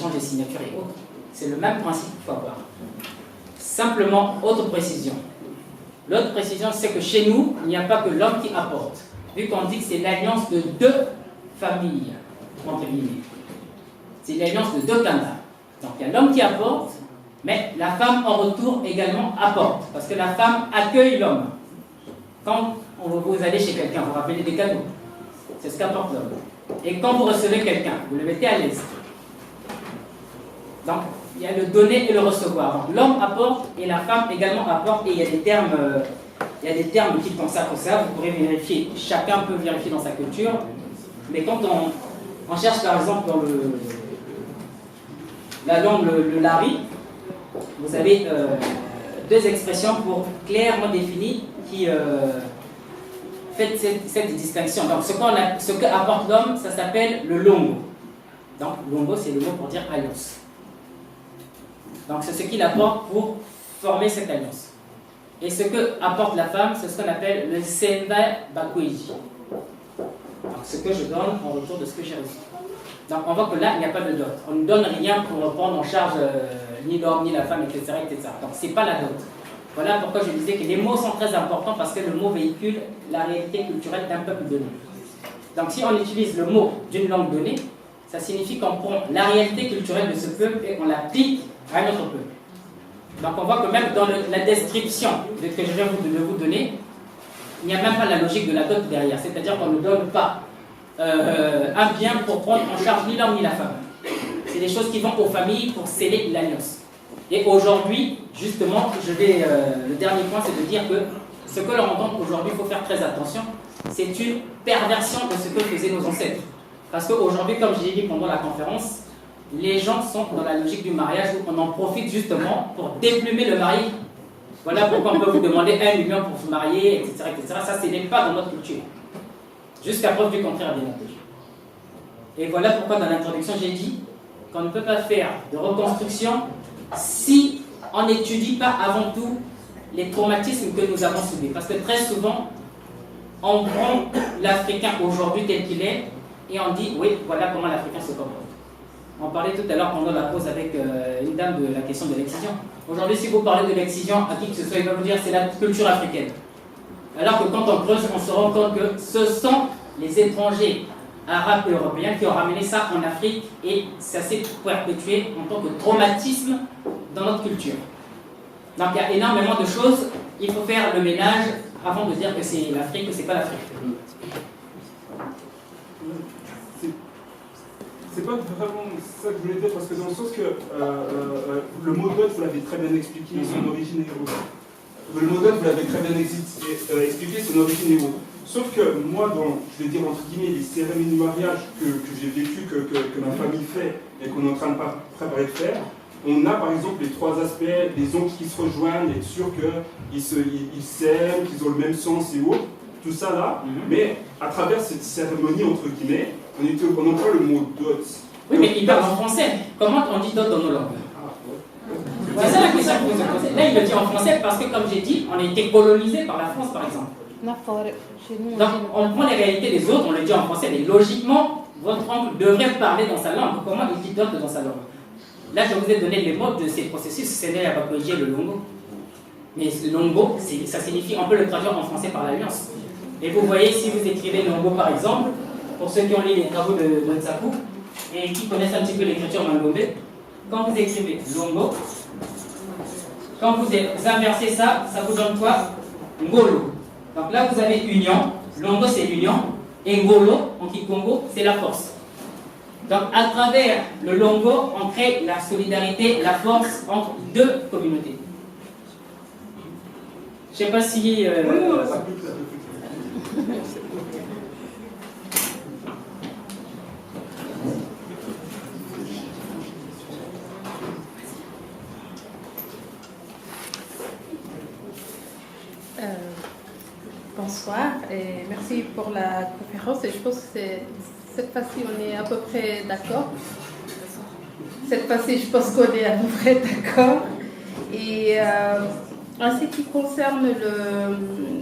échange des signatures et autres. C'est le même principe qu'il faut avoir. Simplement, autre précision. L'autre précision, c'est que chez nous, il n'y a pas que l'homme qui apporte. Vu qu'on dit que c'est l'alliance de deux familles, entre guillemets. C'est l'alliance de deux canards. Donc il y a l'homme qui apporte, mais la femme en retour également apporte. Parce que la femme accueille l'homme. Quand vous allez chez quelqu'un, vous rappelez des cadeaux. C'est ce qu'apporte l'homme. Et quand vous recevez quelqu'un, vous le mettez à l'aise. Donc, il y a le donner et le recevoir. Donc, l'homme apporte et la femme également apporte. Et il y a des termes qui consacrent ça. Vous pourrez vérifier. Chacun peut vérifier dans sa culture. Mais quand on cherche, par exemple, dans la langue, le lari, vous avez deux expressions pour clairement définies qui fait cette distinction. Donc, ce qu'apporte l'homme, ça s'appelle le longo. Donc, longo, c'est le mot pour dire alliance. Donc, c'est ce qu'il apporte pour former cette alliance. Et ce que apporte la femme, c'est ce qu'on appelle le senda bakuiji. Donc, ce que je donne en retour de ce que j'ai reçu. Donc, on voit que là, il n'y a pas de dot. On ne donne rien pour prendre en charge ni l'homme, ni la femme, etc. etc. Donc, ce n'est pas la dot. Voilà pourquoi je disais que les mots sont très importants parce que le mot véhicule la réalité culturelle d'un peuple donné. Donc si on utilise le mot d'une langue donnée, ça signifie qu'on prend la réalité culturelle de ce peuple et on l'applique à un autre peuple. Donc on voit que même dans la description que je viens de vous donner, il n'y a même pas la logique de la dot derrière. C'est-à-dire qu'on ne donne pas un bien pour prendre en charge ni l'homme ni la femme. C'est des choses qui vont aux familles pour sceller l'alliance. Et aujourd'hui, justement, le dernier point, c'est de dire que ce que l'on entend aujourd'hui, il faut faire très attention, c'est une perversion de ce que faisaient nos ancêtres. Parce qu'aujourd'hui, comme j'ai dit pendant la conférence, les gens sont dans la logique du mariage où on en profite justement pour déplumer le mari. Voilà pourquoi on peut vous demander 1 million pour vous marier, etc. etc. Ça, ce n'est pas dans notre culture. Jusqu'à preuve du contraire, bien entendu. Et voilà pourquoi dans l'introduction, j'ai dit qu'on ne peut pas faire de reconstruction si on n'étudie pas avant tout les traumatismes que nous avons subis. Parce que très souvent, on prend l'Africain aujourd'hui tel qu'il est et on dit, oui, voilà comment l'Africain se comporte. On parlait tout à l'heure pendant la pause avec une dame de la question de l'excision. Aujourd'hui, si vous parlez de l'excision à qui que ce soit, il va vous dire c'est la culture africaine. Alors que quand on creuse, on se rend compte que ce sont les étrangers arabes et européens qui ont ramené ça en Afrique et ça s'est perpétué en tant que traumatisme dans notre culture. Donc il y a énormément de choses, il faut faire le ménage avant de dire que c'est l'Afrique, que c'est pas l'Afrique. C'est pas vraiment ça que je voulais dire, parce que dans le sens que le mot dot, vous l'avez très bien expliqué, son origine est où. Le mot dot, vous l'avez très bien expliqué, son origine est où. Sauf que moi, dans, je vais dire entre guillemets, les cérémonies de mariage que j'ai vécues, que ma famille fait et qu'on est en train de préparer de faire, on a par exemple les trois aspects, les oncles qui se rejoignent, être sûr qu'ils s'aiment, qu'ils ont le même sens et autres, tout ça là, mais à travers cette cérémonie, entre guillemets, on emploie le mot dot. Oui, mais il parle en français. Comment on dit dot dans nos langues? C'est ça la question que vous posez. Là, il le dit en français parce que, comme j'ai dit, on a été colonisé par la France, par exemple. Donc, on prend les réalités des autres, on le dit en français, mais logiquement, votre oncle devrait parler dans sa langue. Comment il dit dot dans sa langue? Là, je vous ai donné les mots de ces processus, c'est la bakoji et le longo. Mais le longo, ça signifie, on peut le traduire en français par l'alliance. Et vous voyez, si vous écrivez longo par exemple, pour ceux qui ont lu les travaux de Nsaku et qui connaissent un petit peu l'écriture mangombe, quand vous écrivez longo, quand vous inversez ça, ça vous donne quoi? Ngolo. Donc là, vous avez union, longo c'est union, et ngolo, en kikongo, c'est la force. Donc à travers le longo, on crée la solidarité, la force entre deux communautés. Je ne sais pas si... Bonsoir et merci pour la conférence. Et je pense que cette fois-ci on est à peu près d'accord. Cette fois-ci je pense qu'on est à peu près d'accord. Et en ce qui concerne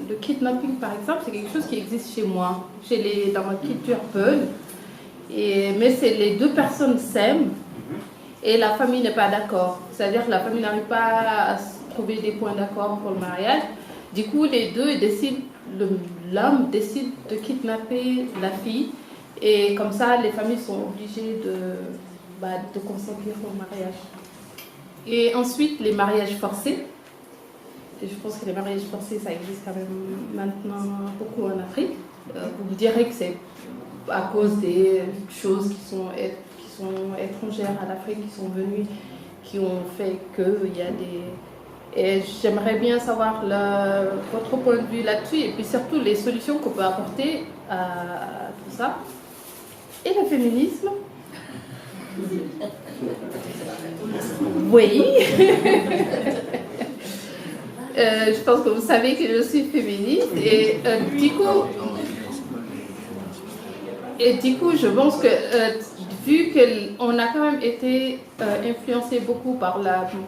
le kidnapping par exemple, c'est quelque chose qui existe chez moi, dans ma culture Peul. Mais c'est les deux personnes s'aiment et la famille n'est pas d'accord. C'est-à-dire que la famille n'arrive pas à trouver des points d'accord pour le mariage. Du coup, les deux décident, l'homme décide de kidnapper la fille et comme ça, les familles sont obligées de consentir au mariage. Et ensuite, les mariages forcés. Et je pense que les mariages forcés, ça existe quand même maintenant beaucoup en Afrique. Vous direz que c'est à cause des choses qui sont étrangères à l'Afrique, qui sont venues, qui ont fait qu'il y a des... Et j'aimerais bien savoir votre point de vue là-dessus et puis surtout les solutions qu'on peut apporter à tout ça. Et le féminisme. Oui. Je pense que vous savez que je suis féministe et du coup, je pense que vu qu'on a quand même été influencé beaucoup par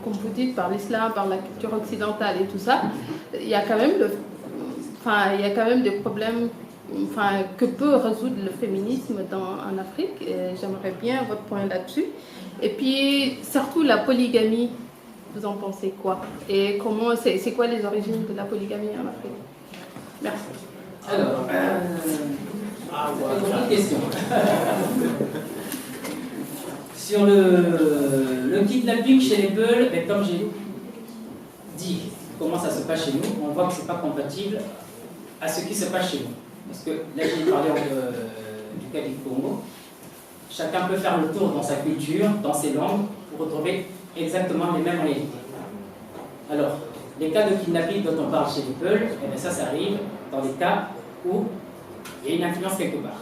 comme vous dites, par l'islam, par la culture occidentale et tout ça, il y a quand même des problèmes que peut résoudre le féminisme en Afrique. J'aimerais bien votre point là-dessus. Et puis, surtout la polygamie, vous en pensez quoi? Et comment, c'est quoi les origines de la polygamie en Afrique? Merci. Alors, une question. Sur le kidnapping chez les Peuls, comme j'ai dit, comment ça se passe chez nous, on voit que ce n'est pas compatible à ce qui se passe chez nous. Parce que là, j'ai parlé du cas du Congo. Chacun peut faire le tour dans sa culture, dans ses langues, pour retrouver exactement les mêmes réalités. Alors, les cas de kidnapping dont on parle chez les Peuls, ça arrive dans des cas où il y a une influence quelque part.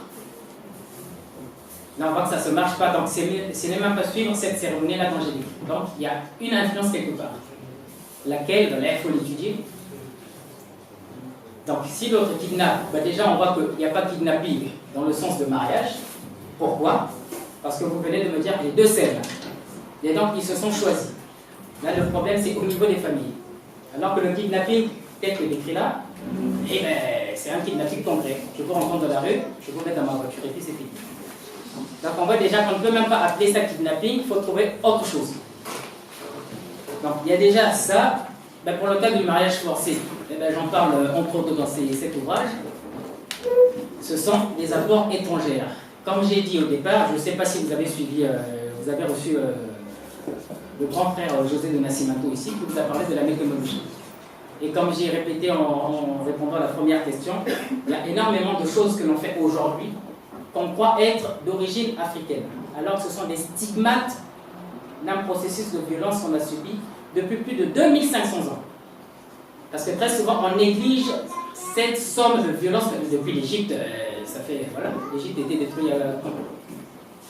Là, on voit que ça ne se marche pas, donc c'est même pas suivre cette cérémonie-là dont j'ai dit. Donc, il y a une influence quelque part. Laquelle, là, il faut l'étudier. Donc, si l'autre kidnappe, déjà, on voit qu'il n'y a pas de kidnapping dans le sens de mariage. Pourquoi? Parce que vous venez de me dire les deux scènes. Et donc, ils se sont choisis. Là, le problème, c'est au niveau des familles. Alors que le kidnapping, tel que décrit là, c'est un kidnapping concret. Je vous rencontre dans la rue, je vous mets dans ma voiture et puis c'est fini. Donc, on voit déjà qu'on ne peut même pas appeler ça kidnapping, il faut trouver autre chose. Donc, il y a déjà ça. Pour le cas du mariage forcé, j'en parle entre autres dans cet ouvrage. Ce sont des apports étrangers. Comme j'ai dit au départ, je ne sais pas si vous avez suivi, vous avez reçu le grand frère José de Nascimento ici, qui vous a parlé de la méthodologie. Et comme j'ai répété en répondant à la première question, il y a énormément de choses que l'on fait aujourd'hui qu'on croit être d'origine africaine, alors que ce sont des stigmates d'un processus de violence qu'on a subi depuis plus de 2500 ans. Parce que très souvent, on néglige cette somme de violence depuis l'Égypte. Ça fait, voilà, l'Égypte a été détruite.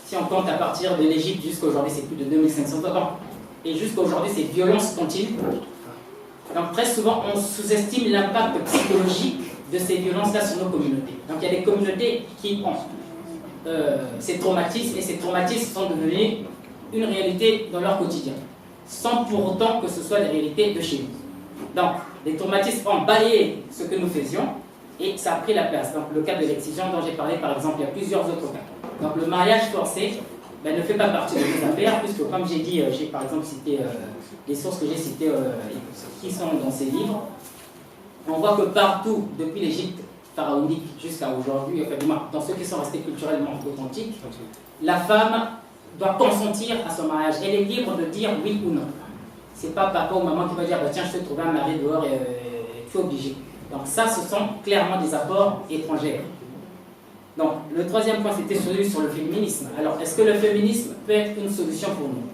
Si on compte à partir de l'Égypte jusqu'à aujourd'hui, c'est plus de 2500 ans. Et jusqu'à aujourd'hui, ces violences continuent. Donc très souvent, on sous-estime l'impact psychologique de ces violences-là sur nos communautés. Donc il y a des communautés qui ont ces traumatismes, et ces traumatismes sont devenus une réalité dans leur quotidien, sans pour autant que ce soit des réalités de chez nous. Donc, les traumatismes ont balayé ce que nous faisions, et ça a pris la place. Donc, le cas de l'excision dont j'ai parlé, par exemple, il y a plusieurs autres cas. Donc, le mariage forcé ne fait pas partie de nos affaires, puisque, comme j'ai dit, j'ai par exemple cité les sources que j'ai citées qui sont dans ces livres. On voit que partout, depuis l'Égypte pharaonique jusqu'à aujourd'hui, enfin, du moins, dans ceux qui sont restés culturellement authentiques, la femme doit consentir à son mariage. Elle est libre de dire oui ou non. C'est pas papa ou maman qui va dire tiens, je te trouve un mari dehors et tu es obligé. Donc ça, ce sont clairement des apports étrangers. Donc le troisième point, c'était celui sur le féminisme. Alors, est-ce que le féminisme peut être une solution pour nous?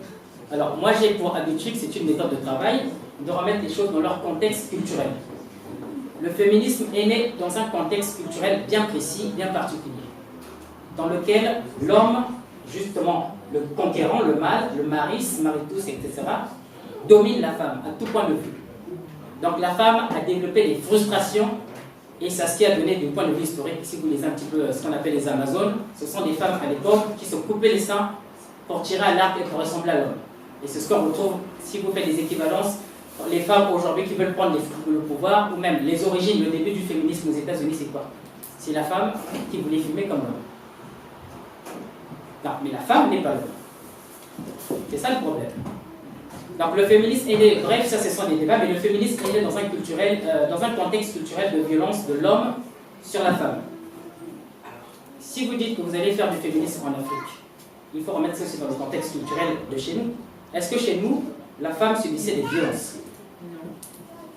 Alors, moi, j'ai pour habitude, c'est une méthode de travail, de remettre les choses dans leur contexte culturel. Le féminisme est né dans un contexte culturel bien précis, bien particulier, dans lequel l'homme, justement, le conquérant, le mâle, le maris, maritus, etc., domine la femme à tout point de vue. Donc la femme a développé des frustrations, et c'est ce qui a donné du point de vue historique, si vous lisez un petit peu ce qu'on appelle les Amazones, ce sont des femmes à l'époque qui se coupaient les seins pour tirer à l'arc et pour ressembler à l'homme. Et c'est ce qu'on retrouve, si vous faites des équivalences, les femmes aujourd'hui qui veulent prendre le pouvoir, ou même les origines, le début du féminisme aux États-Unis, c'est quoi? C'est la femme qui voulait fumer comme l'homme. Non, mais la femme n'est pas l'homme. C'est ça le problème. Donc le féminisme est né, bref, ça ce sont des débats, mais le féminisme est né dans un contexte culturel de violence de l'homme sur la femme. Alors, si vous dites que vous allez faire du féminisme en Afrique, il faut remettre ça aussi dans le contexte culturel de chez nous. Est-ce que chez nous, la femme subissait des violences?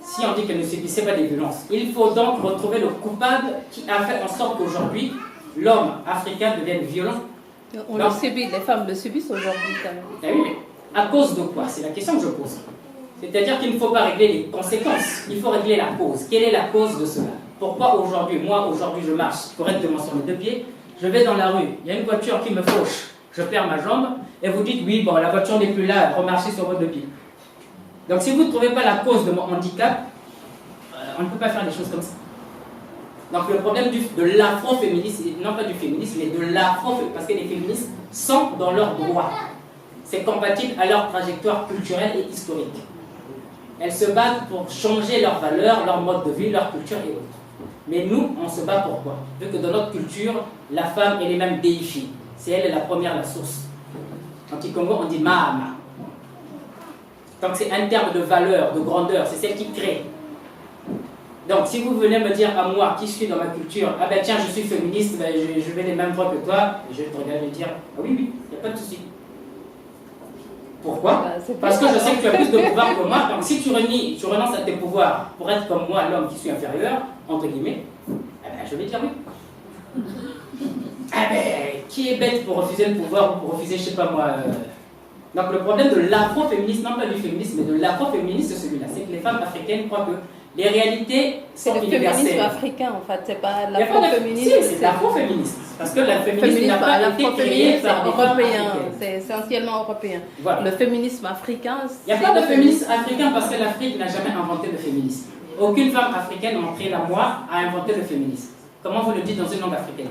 Si on dit qu'elle ne subissait pas des violences, il faut donc retrouver le coupable qui a fait en sorte qu'aujourd'hui, l'homme africain devienne violent. On le subit, les femmes le subissent aujourd'hui quand même. Ah oui, mais à cause de quoi? C'est la question que je pose. C'est-à-dire qu'il ne faut pas régler les conséquences, il faut régler la cause. Quelle est la cause de cela? Pourquoi aujourd'hui, je marche correctement sur mes deux pieds, je vais dans la rue, il y a une voiture qui me fauche, je perds ma jambe, et vous dites, oui, bon, la voiture n'est plus là, remarchez sur vos deux pieds. Donc si vous ne trouvez pas la cause de mon handicap, on ne peut pas faire des choses comme ça. Donc le problème de l'afroféminisme, non pas du féminisme, mais de l'afroféminisme, parce que les féministes sont dans leurs droits. C'est compatible à leur trajectoire culturelle et historique. Elles se battent pour changer leurs valeurs, leur mode de vie, leur culture et autres. Mais nous, on se bat pour quoi? Vu que dans notre culture, la femme, elle est même déifiée. C'est elle la première, la source. En Congo, on dit Mahama. Donc c'est un terme de valeur, de grandeur, c'est celle qui crée. Donc si vous venez me dire à moi, qui suis dans ma culture, ah ben tiens, je suis féministe, ben, je vais les mêmes droits que toi, et je vais te regarder et dire, ah oui, il n'y a pas de souci. Pourquoi? Parce que je sais que tu as plus de pouvoir que moi, donc si tu renonces à tes pouvoirs pour être comme moi, l'homme qui suis inférieur, entre guillemets, eh ben, je vais dire oui. Ah ben, qui est bête pour refuser le pouvoir ou pour refuser, je sais pas moi. Donc le problème de l'afroféminisme, non pas du féminisme, mais de l'afroféminisme, c'est celui-là. C'est que les femmes africaines croient que les réalités sont universelles. C'est le féminisme africain en fait, c'est pas l'afroféminisme. C'est l'afroféminisme. Parce que le féminisme n'a pas été créé par des européen, c'est essentiellement européen. Voilà. Le féminisme africain, il n'y a pas de féminisme africain parce que l'Afrique n'a jamais inventé le féminisme. Aucune femme africaine, montrez-la moi, a inventé le féminisme. Comment vous le dites dans une langue africaine?